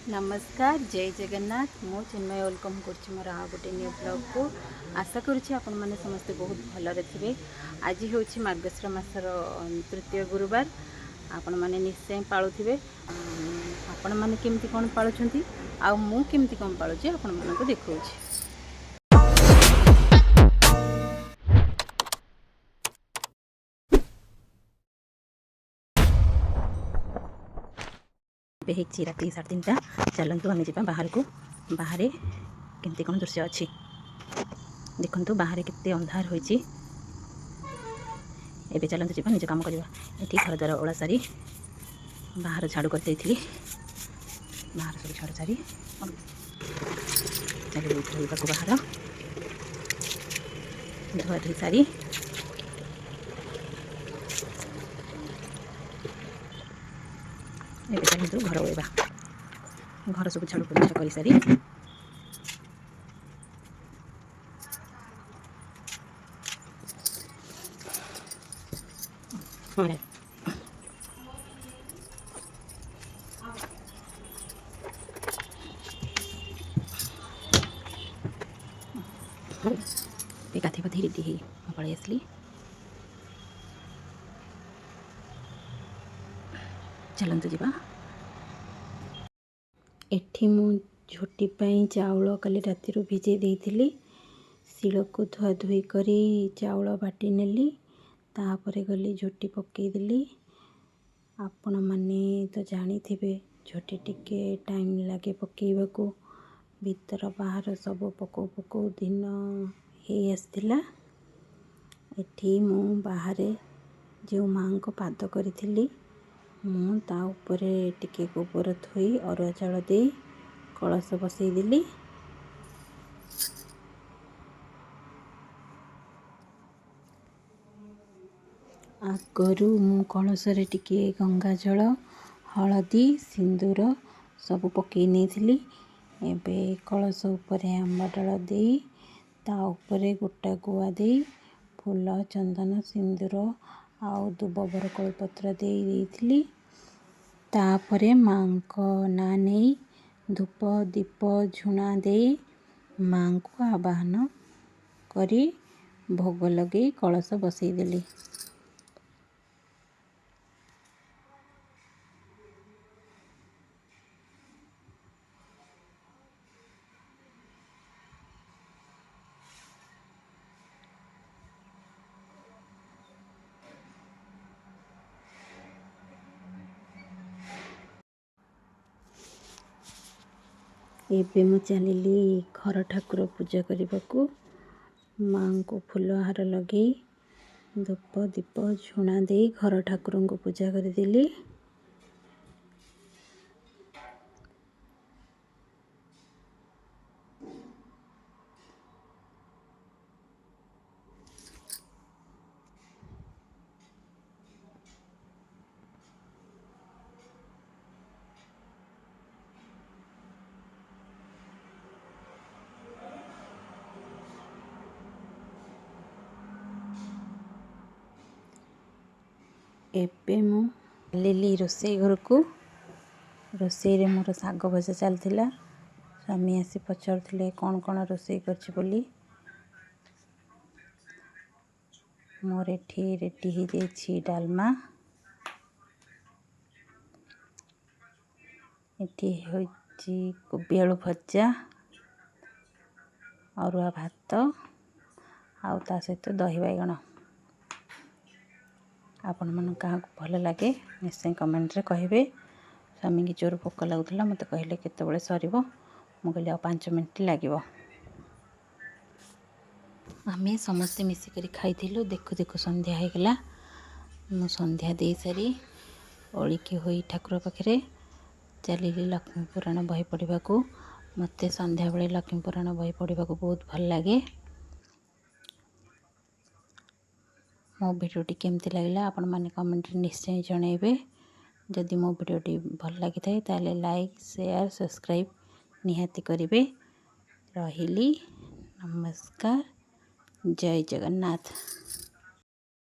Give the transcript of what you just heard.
नमस्कार जय जगन्नाथ मु चिन्मय वेलकम कर मोर आ गोटे न्यू ब्लॉग को आशा करुँच आपण मैंने समस्ते बहुत भलरे थे। आज हूँ मार्गशीर मासर तृतीय गुरुवार। आपण मैंने निश्चय पालुवे आपण मैंने केमती कौन पालुंट आ मु केमती कौन पालुची आपण मानक देखा। राति 3:30 चलतु आम जा बाहर को। बाहर केमती कौन दृश्य अच्छी देखु बाहर केते अंधार होइछि। एबे चलतु जा निज काम करवा। ये घर द्वार ओला सारी बाहर झाड़ू कर देइथिली। बाहर सब झाड़ू सारी चली रही बाहर धुआ धुई सारी एबे चलतु घर ओएबा। घर सब झाड़ू परिष्कार कर सारी गाधे पाधे रेडी ही पलि आसली। चलतु जा एठी मु झोटी पाई चाउल काली राति भिजे देइथिली। शिल को धुआ धुई करी चाउल बाटी नेली। तापरे गली झोटी पकईदेली। आपण माने तो जानी थिबे झोटी टिके टाइम लागे पकेइबा को। भीतर बाहर सब पको पको दिन हे आसथिला। एठी मु बाहर जो माँ को पाद करी मु ता उपरे टिके गोबर थोई अरुआ चाउल दे कलश बसई देली। आगरू मु कलश रे टिके गंगा जल हलदी सिंदूर सब पकई नहीं। एबे कलश उपरे आंबा डाल दे ता उपरे गोटा गुआ दे फूल चंदन सिंदूर आउ दुब बरकोल पत्र दे देइथिली। तापरे माँ को ना नहीं धूप दीप झुणा दे माँ को आवाहन करी भोग लगे कलश बसई देली। एबे मु चलिली घर ठाकुर पूजा करने को। माँ को फूल हार लगे धूप दीप झुणा दे घर ठाकुर को पूजा करदेली। एबे मु चलिली रोसई घर को। रोसई रे मोर साग भजा चलथिला। स्वामी आसी पचारुथिले कौन कौन रोसई करछि बोली। मोर एठी रेडी हो जाइछि डालमा। एठी होइछि कोबी आलू भजा अरुआ भात आउ ता सहित दही बैगण। आपण मन क्या भल लगे निश्चय कमेंट रे कहिबे। स्वामी की जोर भोक लगुला मत कहले केतबेले सरीबो। मु कहली आ 5 मिनिट लागिबो। आमे समस्ते मिसिकरी खाइथिलु। देखु देखु संध्या हो गला। मु संध्या दे सारी ओळिकी होई ठाकुर पाखरे चलिली लक्ष्मी पुराण बही पढ़ा को। मते संध्या बेले लक्ष्मी पुराण बही पढ़ा को बहुत भल लगे। मो भिडियोटी केमती लगिला आपण माने कमेंट निश्चय जणाइबे। जदि मो भिडियोटी भल लगी थाए ताले लाइक शेयर सब्सक्राइब निहाती करिवे। रहिली नमस्कार जय जगन्नाथ।